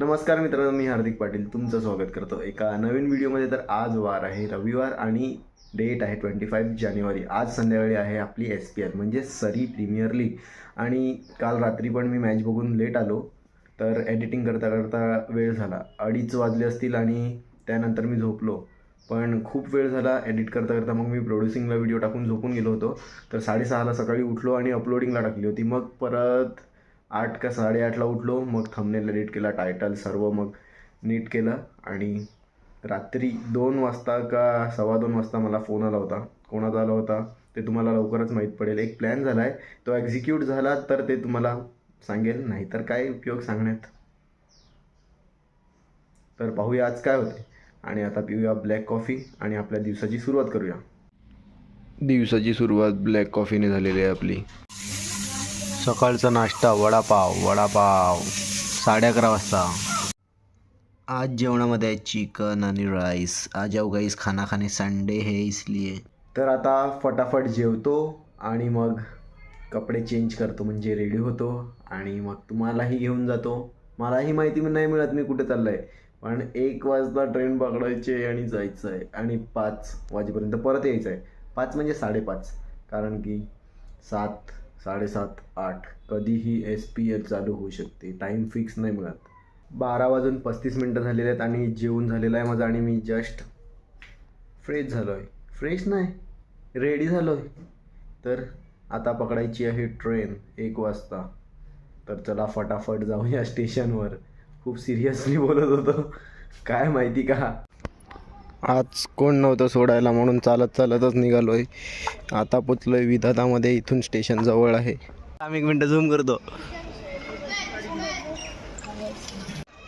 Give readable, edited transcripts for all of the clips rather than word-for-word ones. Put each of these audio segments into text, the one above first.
नमस्कार मित्रांनो, मी हार्दिक पाटील तुमचं स्वागत करतो एका नवीन व्हिडिओमध्ये. तर आज वार आहे रविवार आणि डेट आहे 25 जानेवारी. आज संध्याकाळी आहे आपली SPL म्हणजे सरी प्रीमियर लीग. आणि काल रात्री पण मी मॅच बघून लेट आलो, तर एडिटिंग करता करता वेळ झाला. 2:30 वाजले असतील आणि त्यानंतर मी झोपलो. पण खूप वेळ झाला एडिट करता करता. मग मी प्रोड्युसिंगला व्हिडिओ टाकून झोपून गेलो होतो. तर 6:30ला सकाळी उठलो आणि अपलोडिंगला टाकली होती. मग परत 8 का 8:30ला उठलो. मग थंबनेल एडिट केला, टायटल सर्व मग नीट केलं. आणि रात्री 2 वाजता का 2:15 वाजता मला फोन आला होता. कोणाचा आला होता ते तुम्हाला लवकरच माहीत पडेल. एक प्लॅन झाला आहे, तो एक्झिक्यूट झाला तर ते तुम्हाला सांगेल, नाही तर काय उपयोग सांगण्यात. तर पाहूया आज काय होते. आणि आता पिऊया ब्लॅक कॉफी आणि आपल्या दिवसाची सुरुवात करूया. दिवसाची सुरुवात ब्लॅक कॉफीने झालेली आहे आपली. सकाळचा नाश्ता वडापाव 11:30 वाजता. आज जेवणामध्ये आहे चिकन आणि राईस. आज आओ गाईस, खाना खाने संडे है इसलिए. तर आता फटाफट जेवतो आणि मग कपडे चेंज करतो, म्हणजे रेडी होतो आणि मग तुम्हालाही घेऊन जातो. मलाही माहिती नाही मिळत मी कुठे चाललं आहे, पण 1 वाजता ट्रेन पकडायची आणि जायचं आहे आणि 5 वाजेपर्यंत परत यायचं आहे. 5 म्हणजे 5:30, कारण की 7, 7:30, 8 कधीही SPL चालू होऊ शकते. टाईम फिक्स नाही मिळत. 12:35 झालेले आहेत आणि जेवून झालेलं आहे माझं. आणि मी जस्ट फ्रेश झालो आहे. फ्रेश नाही, रेडी झालो आहे. तर आता पकडायची आहे ट्रेन 1 वाजता. तर चला फटाफट जाऊया स्टेशनवर. खूप सिरियसली बोलत होतो, काय माहिती का आज कोण नव्हतं सोडायला, म्हणून चालतच निघालो आहे. आता पोचलो आहे विधातामध्ये. इथून स्टेशन जवळ आहे. 1 मिनटं झूम करतो.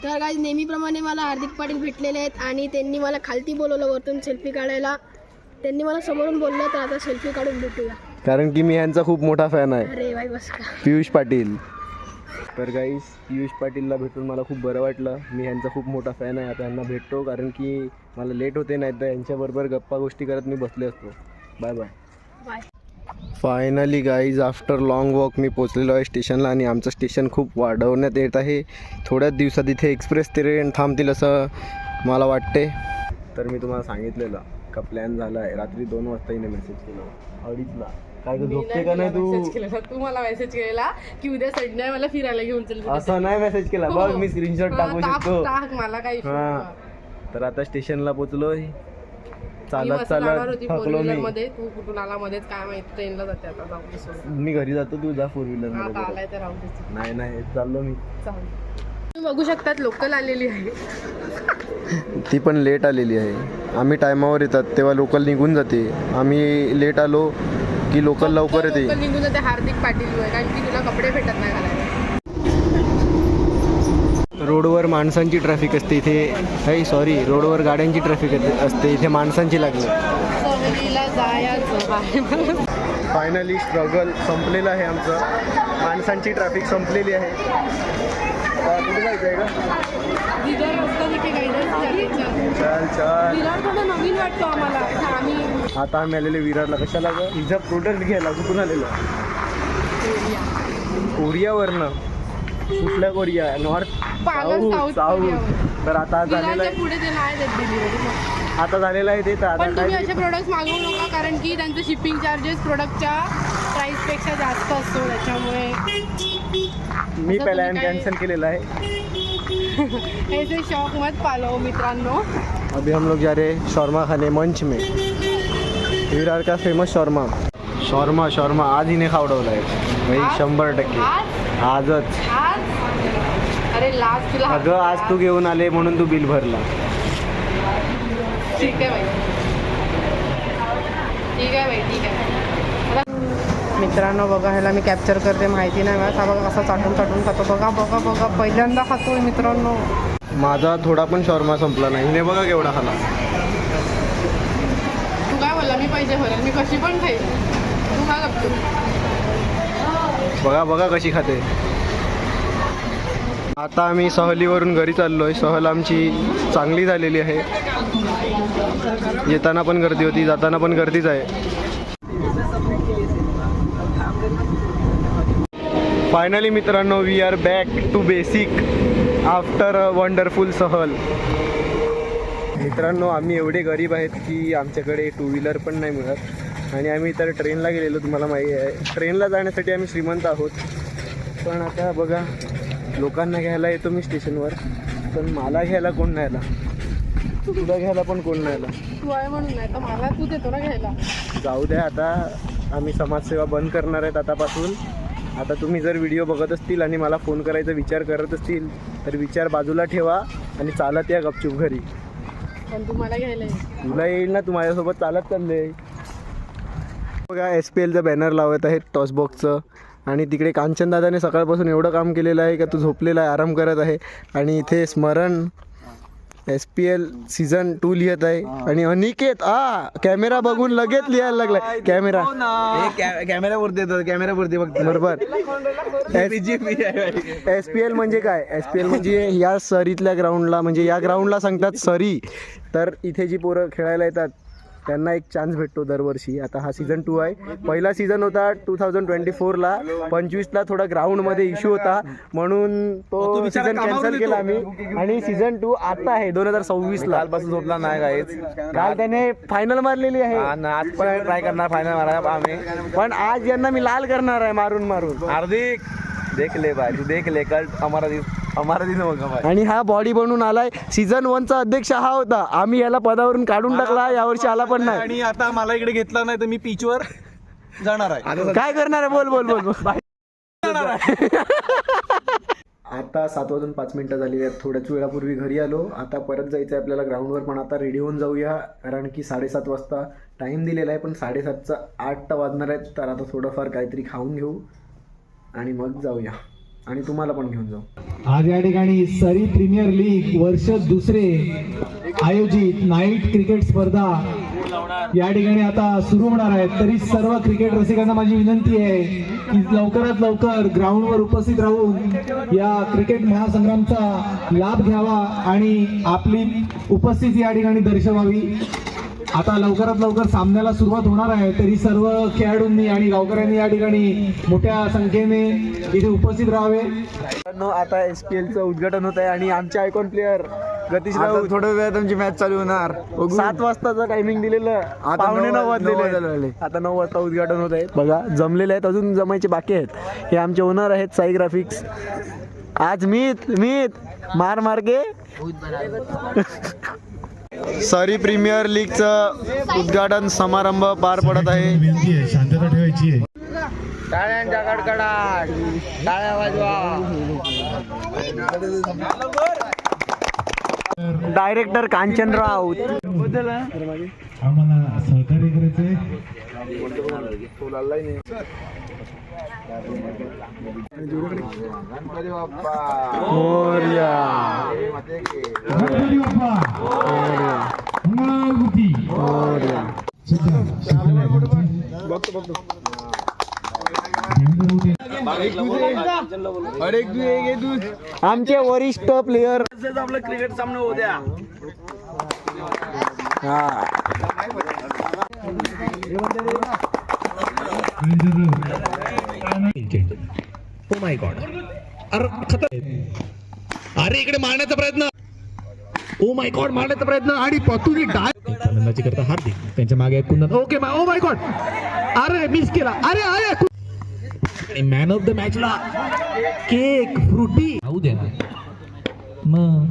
तर गाईज, नेहमीप्रमाणे मला हार्दिक पाटील भेटलेले आहेत आणि त्यांनी मला खालती बोलवलं वरतून सेल्फी काढायला. त्यांनी मला समोरून बोललं, तर आता सेल्फी काढून भेटूया. कारण की मी यांचा खूप मोठा फॅन आहे. अरे भाई बस का, पियुष पाटील. तर गाईस, पियुष पाटीलला भेटून मला खूप बरं वाटलं. मी यांचा खूप मोठा फॅन आहे. आता यांना भेटतो, कारण की मला लेट होते, नाही तर यांच्याबरोबर गप्पा गोष्टी करत मी बसले असतो. Bye bye bye. Finally guys, after long walk मी पोचलेलो आहे स्टेशनला. आणि आमचं स्टेशन खूप वाढवण्यात येत आहे. थोड्याच दिवसात इथे एक्सप्रेस ट्रेन थांबतील असं मला वाटते. तर मी तुम्हाला सांगितलेलं का प्लॅन झाला आहे. रात्री 2 वाजता हिने मेसेज केला, 2:30ला. काय झोपते का नाही तू मला मेसेज केलेला की उद्या संडे मला फिरायला घेऊन चल. असं नाही मेसेज केला बघ, मी स्क्रीनशॉट टाकू शकतो. मला काही तर आता स्टेशनला पोचलोय. चालत थकलो मी. तू कुठून आला मध्येच काय माहित, ट्रेनला जाते आता. जाऊ मी घरी जातो, तू जा 4 व्हीलर मध्ये. आलाय तर राहू दे. नाही चाललो मी. तुम्ही बघू शकतात लोकल आलेली आहे. ती पण लेट आलेली आहे. आम्ही टायमावर येतात तेव्हा लोकल निघून जाते. आम्ही लेट आलो की लोकल लवकर येते. लोकल निघून जाते हार्दिक पाटील, कारण की तुला कपडे भेटत नाही घालायला. रोडवर माणसांची ट्रॅफिक असते इथे. सॉरी, रोडवर गाड्यांची ट्रॅफिक असते, इथे माणसांची लागली. सहलीला जायचं आहे. फायनली स्ट्रगल संपलेलं आहे आमचं. माणसांची ट्रॅफिक संपलेली आहे. कुठे जायचं आहे का? चल नवीन वाटतो आम्हाला. आता आम्ही आलेले विरारला. कशाला ग? हिचा प्रोडक्ट घ्यायला. कुठून आलेलो? कोरियावरनं. कुठल्या कोरिया? North south. तर आता झालेलं आहे. पुढे ते नाही देत डिलिव्हरी. आता झालेलं आहे ते. तर पण आता तुम्ही असे प्रोडक्ट्स मागवू नका, कारण की त्यांचं शिपिंग चार्जेस प्रोडक्टच्या प्राइसपेक्षा जास्त असतो. त्याच्यामुळे मी पहिला कॅन्सल केलेला है. ऐसे शौक मत पालो मित्रांनो. अभी हम लोग जा रहे हैं शौरमा खाने मंच में. विरार का फेमस शौरमा आज हिने खावडवला आहे भाई. 100% आजच. अरे लास्ट तुला. अगं आज तू घेऊन आले म्हणून तू बिल भरला. ठीक आहे भाई, ठीक आहे. मित्रांनो बघा, ह्याला मी कॅप्चर करते माहिती नाही मला. बघा कसं चाटून खातो. बघा पहिल्यांदा खातोय मित्रांनो. माझा थोडा पण शॉर्मा संपला नाही. हिने बघा केवढा खाला. तू काय बोलला? मी पैसे भरेल, मी कशी पण खाईल. तू काय करतो? बघा कशी खाते. आता आम्ही सहलीवरून घरी चाललोय. सहल आमची चांगली झालेली आहे. येताना पण गर्दी होती, जाताना पण गर्दीच आहे. फायनली मित्रांनो, we are back to basic. After a wonderful सहल. मित्रांनो, आम्ही एवढे गरीब आहेत की आमच्याकडे टू व्हीलर पण नाही मिळत आणि आम्ही तर ट्रेनला गेलेलो. तुम्हाला माहिती आहे, ट्रेनला जाण्यासाठी आम्ही श्रीमंत आहोत. पण आता बघा, लोकांना घ्यायला येतो मी स्टेशनवर, पण मला घ्यायला कोण नाही आला. तुला घ्यायला पण कोण नाही आला. तू आहे म्हणून नाही तर मला तू देतो ना घ्यायला. जाऊ द्या, आता आम्ही समाजसेवा बंद करणार आहेत आतापासून. आता तुम्ही जर व्हिडिओ बघत असतील आणि मला फोन करायचा विचार करत असतील तर विचार बाजूला ठेवा आणि चालत या गपचूप घरी. पण तू मला घ्यायला ये. तुला येईल ना, तू माझ्यासोबत चालत चालले. बघा, SPLचं बॅनर लावत आहेत टॉसबॉक्सचं. आणि तिकडे कांचन दादाने सकाळपासून एवढं काम केलेलं आहे का तू झोपलेला आहे, आराम करत आहे. आणि इथे स्मरण SPL सीझन 2 लिहित आहे. आणि अनिकेत कॅमेरा बघून लगेच लिहायला लागलाय. कॅमेरावरती येतो, कॅमेरावरती बघतो बरोबर. SPL म्हणजे काय? SPL म्हणजे या सरीतल्या ग्राउंडला, म्हणजे या ग्राउंडला सांगतात सरी. तर इथे जी पोरं खेळायला येतात त्यांना एक चान्स भेटतो दरवर्षी. आता हा सीझन 2 आहे. पहिला सीझन होता 2024ला. 25ला थोडा ग्राउंडमध्ये इश्यू होता म्हणून तो सीझन कॅन्सल केला आम्ही. आणि सीझन 2 आता आहे 2026ला. कालपासून झोपला नाही काहीच. काल त्याने फायनल मारलेली आहे. आज पण ट्राय करणार फायनल मारायला आम्ही. पण आज यांना मी लाल करणार आहे मारून मारून. हार्दिक देख ले भाई, तू देख ले, कल हमारा दिन होगा भाई. आणि हा बॉडी बनून आलाय. सीझन 1चा अध्यक्ष हा होता. आम्ही याला पदावरून काढून टाकला, यावर्षी आला पण नाही. आणि आता मला इकडे घेतला नाही तर मी पिचवर जाणार आहे. काय करणार आहे? बोल बोल बोल. आता 7:05 झाली आहेत. थोड्याच वेळापूर्वी घरी आलो. आता परत जायचं आहे आपल्याला ग्राउंडवर. पण आता रेडी होऊन जाऊया, कारण की 7:30 वाजता टाईम दिलेला आहे. पण 7:30चा 8 वाजणार आहेत. तर आता थोडंफार काहीतरी खाऊन घेऊ आणि मग जाऊया. आणि तुम्हाला पण घेऊन जाऊ. आज या ठिकाणी सरी प्रीमियर लीग वर्ष दुसरे आयोजित नाईट क्रिकेट स्पर्धा या ठिकाणी आता सुरू होणार आहेत. तरी सर्व क्रिकेट रसिकांना माझी विनंती आहे की लवकरात लवकर ग्राउंडवर उपस्थित राहून या क्रिकेट महासंग्रामचा लाभ घ्यावा आणि आपली उपस्थिती या ठिकाणी दर्शवावी. आता लवकरात लवकर सामन्याला सुरुवात होणार आहे. तरी सर्व खेळाडूंनी आणि गावकऱ्यांनी या ठिकाणी मोठ्या संख्येने इथे उपस्थित राहावे. आता SPLचं उद्घाटन होत आहे आणि आमचे आयकॉन प्लेअर गतीश राऊत. थोड्या वेळात आमची मॅच चालू होणार. 7 वाजताचं टायमिंग दिलेलं, 8:45 वाजलेले. आता 9 वाजता उद्घाटन होत आहे. बघा, जमलेले आहेत, अजून जमायचे बाकी आहेत. हे आमचे ओनर आहेत साई ग्राफिक्स. आज मीत मार मार्गे सरी प्रीमियर लीगचं उद्घाटन समारंभ पार पडत आहे. शांतता ठेवायची आहे. टाळ्यांच्या कडकडाट, टाळ्या वाजवा. डायरेक्टर कांचन राऊत. आम्हाला सहकार्य करायचंय. मोरया. गणपती बाप्पा मंगळागुती. आमचे वरिष्ठ प्लेयर. आपलं क्रिकेट सामना होऊ द्या. Oh my God. अरे इकडे मारण्याचा प्रयत्न. ओ माय गॉड, मारण्याचा प्रयत्न आणि पतुरी फलंदाजी करता हार्दिक. त्यांच्या मागे कुंदन. ओके, ओ माय गॉड, अरे मिस केला. अरे मॅन ऑफ द मॅचला केक फ्रुटी होऊ द्या मग.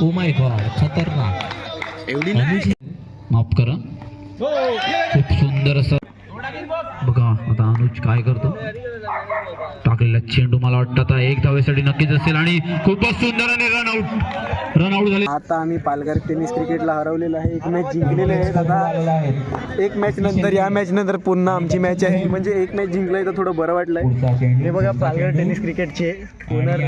ओ माय गॉड, खतरनाक. एवढी माफ करा. खूप सुंदर असं बघा. आता अनुज काय करतो? टाकलेला चेंडू मला वाटतं आता 1 धावेसाठी नक्कीच असेल आणि खूपच सुंदर आणि रन आउट झाले. आता आम्ही पालघर टेनिस क्रिकेटला हरवलेलं आहे. 1 मॅच जिंकलेले आहेत. आता 1 मॅच नंतर, या मॅच नंतर पुन्हा आमची मॅच आहे. म्हणजे 1 मॅच जिंकलंय तर थोडं बरं वाटलंय. हे बघा, पालघर टेनिस क्रिकेटचे ओनर.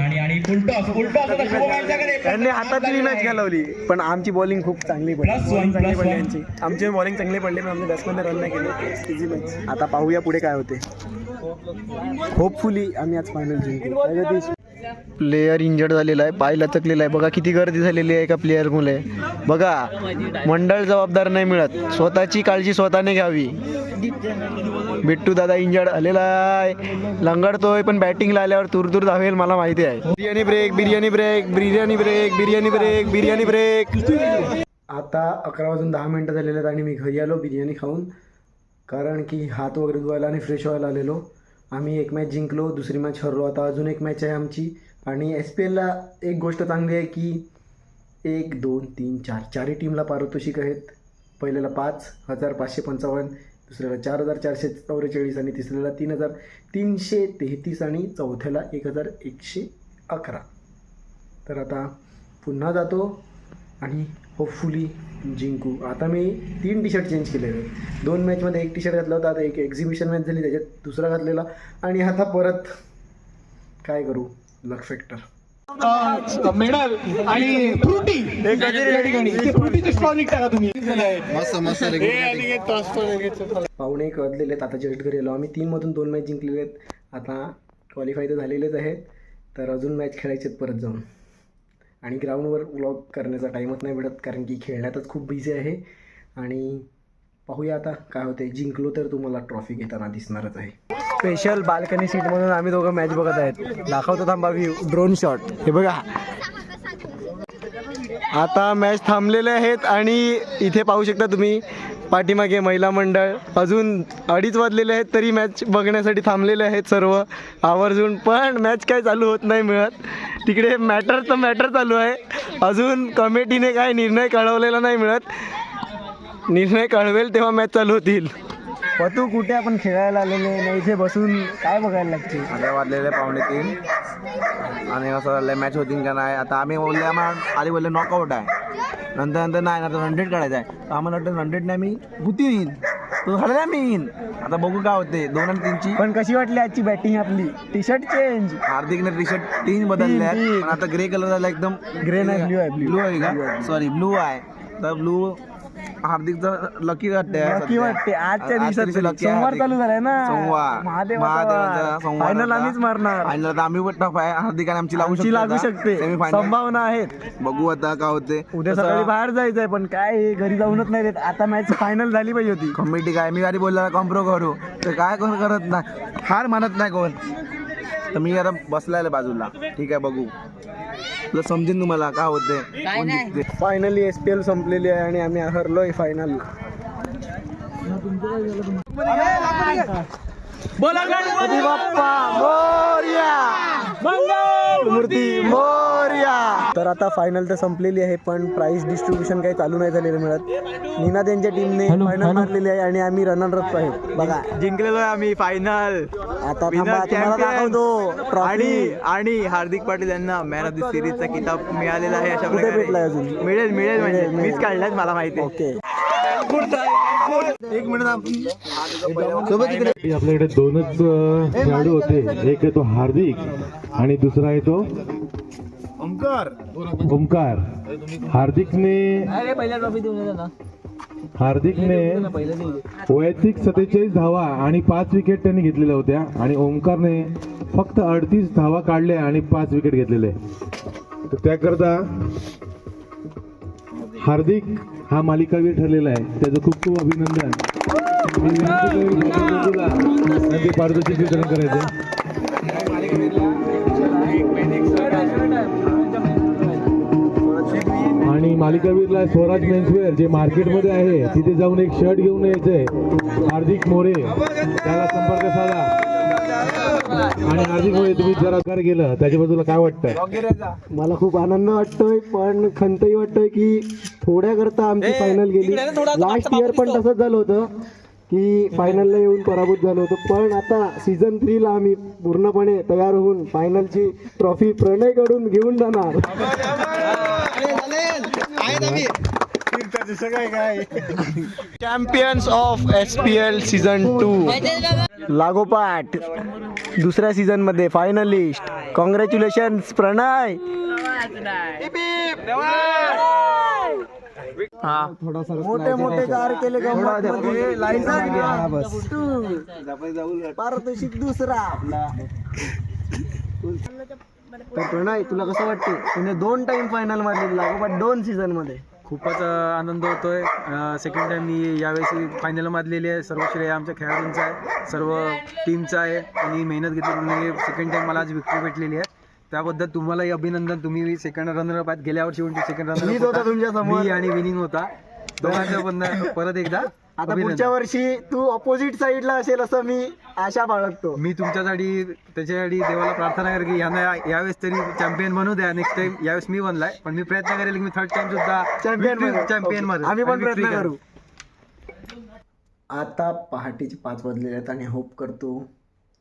त्यांनी हातातली मॅच घालवली. पण आमची बॉलिंग खूप चांगली पडली यांची. आमची बॉलिंग चांगली पडली पण आमच्या बॅट्समॅनने रन नाही केले. Easy match. आता पाहूया पुढे काय होते. होपफुली आम्ही आज फायनल जिंकू. प्लेयर इंजर्ड झालेला आहे, पाय लचकलेला आहे. बघा किती गर्दी झालेली आहे एका प्लेयर मुले. बघा मंडळ जबाबदार नाही मिळत, स्वतःची काळजी स्वतःने घ्यावी. बिट्टू दादा इंजर्ड आलेला आहे, लंगडतोय पण बॅटिंगला आल्यावर दूर दूर धावेल मला माहिती आहे. Biryani break, biryani break, biryani break, biryani break, biryani break. आता 11:10 झालेले आहेत आणि मी घरी आलो बिर्याणी खाऊन, कारण की हात वगैरे धुवायला आणि फ्रेश व्हायला आलेलो. आम्ही एक मॅच जिंकलो, दुसरी मॅच हरलो. आता अजून एक मॅच आहे आमची. आणि SPLला एक गोष्ट चांगली आहे की 1, 2, 3, 4 चारही टीमला पारितोषिक आहेत. पहिल्याला 5,555, दुसऱ्याला 4,444 आणि तिसऱ्याला 3,333 आणि चौथ्याला 1,111. तर आता पुन्हा जातो आणि होपफुली जिंकू. आता मी 3 टी शर्ट चेंज केलेले आहेत. 2 मॅचमध्ये 1 टी शर्ट घातला होता, आता एक एक्झिबिशन मॅच झाली त्याच्यात दुसरा घातलेला आणि आता परत काय करू, लक फॅक्टर. मेडल आणि फ्रुटी फ्रुटीचे स्टॉल टाका तुम्ही. पाहुणे एक वाजलेले आहेत, आता जस्ट घरी आलो. आम्ही 3 मधून 2 मॅच जिंकलेले आहेत. आता क्वालिफाय तर झालेलेच आहेत, तर अजून मॅच खेळायचे आहेत परत जाऊन. आणि ग्राउंडवर व्लॉग करण्याचा टाईमच नाही भेटत, कारण की खेळण्यातच खूप बिझी आहे. आणि पाहूया आता काय होते. जिंकलो तर तुम्हाला ट्रॉफी घेताना दिसणारच आहे. स्पेशल बाल्कनी सीटमधून आम्ही दोघं मॅच बघत आहेत. दाखवतो थांबा व्ह्यू, ड्रोन शॉट. हे बघा, आता मॅच थांबलेले आहेत आणि इथे पाहू शकता तुम्ही पाठीमागे महिला मंडळ. अजून 2:30 वाजलेले आहेत तरी मॅच बघण्यासाठी थांबलेले आहेत सर्व आवर्जून, पण मॅच काय चालू होत नाही मिळत. तिकडे मॅटर चालू आहे. अजून कमिटीने काय निर्णय कळवलेला नाही मिळत. निर्णय कळवेल तेव्हा मॅच चालू होतील. तू कुठे आपण खेळायला आलेले नाही, इथे बसून काय बघायला लागते. आता वाजलेले 2:45 आणि असं मॅच होतील का नाही. आता आम्ही बोलले, आम्हाला आधी बोलले नॉकआउट आहे, नंतर नाही ना, 100 काढायचं आहे. आम्हाला वाटतं 100 नाही, मी भूती येईन तो झालं नाही मी येईन. आता बघू काय होते. 2 आणि 3ची. पण कशी वाटली आजची बॅटिंग आपली. टी शर्ट चेंज, हार्दिकने टी शर्ट 3 बदलले आहेत, पण आता ग्रे कलर झाला एकदम. ग्रे नाही, ब्ल्यू आहे. ब्लू आहे का, सॉरी ब्लू आहे. तर ब्लू हार्दिकचं लकी वाटते. आजच्या दिवसात सोमवार चालू झालाय ना, महादेवाचा सोमवार. फायनल आम्हीच मारणार. फायनल आता आम्ही पण टफ आहे. हार्दिकाने आमची लागू शकते, संभावना आहेत. बघू आता काय होते. उद्या सकाळी बाहेर जायचंय, पण काय घरी जाऊनच नाही देत. आता मॅच फायनल झाली पाहिजे होती. कमिटी काय, मी आधी बोलला कॉम्प्रो करू, तर काय कोण करत नाही, हार मानत नाही कोण. तर मी आता बसलाय बाजूला. ठीक आहे, बघू तुला समजेन तुम्हाला काय होते. फायनली SPL संपलेली आहे आणि आम्ही हरलोय फायनल. गणपती बाप्पा मोरया, मंगल मूर्ती मोरया. तर आता फायनल तर संपलेली आहे, पण प्राइस डिस्ट्रीब्युशन काही चालू नाही झालेलं मिळत. नीना त्यांच्या टीमने फायनल मारलेली आहे आणि आम्ही रनर अप आहे. बघा जिंकलेलो आहे आम्ही फायनल. आता थांबा, तुम्हाला दाखवतो ट्रॉफी. आणि हार्दिक पाटील यांना मॅन ऑफ द सिरीजचा किताब मिळालेला आहे. अशा कुठे भेटलाय अजून? मिळेल म्हणजे मीच काढलाय, मला माहिती. ओके, एक मिनिट आपल्याकडे 2च खेळाडू होते. एक आहे तो हार्दिक आणि दुसरा आहे तो ओमकार. हार्दिकने वैयक्तिक 47 धावा आणि 5 विकेट त्यांनी घेतलेल्या होत्या आणि ओमकारने फक्त 38 धावा काढल्या आणि 5 विकेट घेतलेले. तर त्याकरता हार्दिक हा मालिकावीर ठरलेला आहे. त्याचं खूप खूप अभिनंदन. मी विनंती करेन तुला ते पारितोषिक वितरण करायचं. आणि मालिकावीरला स्वराज मेन्सवेअर जे मार्केटमध्ये आहे तिथे जाऊन एक शर्ट घेऊन यायचंय. हार्दिक मोरे त्याला संपर्क साधा. आणि हार्दिक मोरे तुम्ही जरा कर गेलं त्याच्याबद्दल काय वाटतंय? मला खूप आनंद वाटतोय, पण खंतही वाटतोय की थोड्या करता आमची फायनल गेली. लास्ट इयर पण तसंच झालं होतं की फायनलला येऊन पराभूत झालो होतो. पण आता सीझन 3 ला आम्ही पूर्णपणे तयार होऊन फायनलची ट्रॉफी प्रणयकडून घेऊन जाणार. चॅम्पियन्स ऑफ SPL सीझन 2 लागोपाठ दुसऱ्या सीझन मध्ये फायनलिस्ट. कॉंग्रॅच्युलेशन्स प्रणय. मोठे मोठे कार केले पारितोषिक दुसरा आपला. तर प्रणय तुला कसं वाटते तुम्ही 2 टाइम फायनल मारलेली लागोपाठ 2 सीझनमध्ये? खूपच आनंद होतोय. सेकंड टाइम मी यावेळेस फायनल मारलेली आहे. सर्व श्रेय आमच्या खेळाडूंचं आहे, सर्व टीमचं आहे. आणि मेहनत घेतली सेकंड टाइम मला आज विक्ट्री भेटलेली आहे. त्याबद्दल तुम्हालाही अभिनंदन. तुम्ही सेकंड रनरअप आहेत. गेल्या वर्षी सेकंड रनरअप मी आणि विनिंग होता. दोघांचं पण परत एकदा आता पुढच्या वर्षी तू ऑपोजिट साईडला असेल असं मी आशा बाळगतो. मी तुमच्यासाठी त्याच्यासाठी देवाला प्रार्थना करेन की यांना यावेळेस तरी चॅम्पियन बनू द्या. नेक्स्ट टाइम यावेळेस मी बनलाय, पण मी प्रयत्न करेल की मी थर्ड टाइम सुद्धा चॅम्पियन आम्ही पण प्रयत्न करू. आता पहाटेचे 5 वाजलेले आहेत आणि होप करतो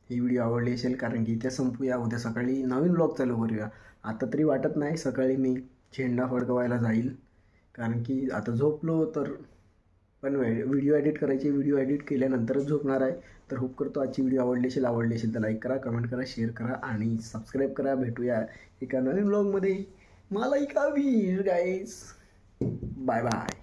ही व्हिडिओ आवडली असेल, कारण की इथे संपूया. उद्या सकाळी नवीन ब्लॉग चालू करूया. आता तरी वाटत नाही सकाळी मी झेंडा फडकवायला जाईल, कारण की आता झोपलो तर पण व्हिडिओ एडिट करायची. व्हिडिओ एडिट केल्यानंतरच झोपणार आहे. तर होप करतो आजची व्हिडिओ आवडली असेल तर लाईक करा, कमेंट करा, शेअर करा आणि सबस्क्राईब करा. भेटूया एका नवीन ब्लॉगमध्ये. मला गाईज, बाय बाय.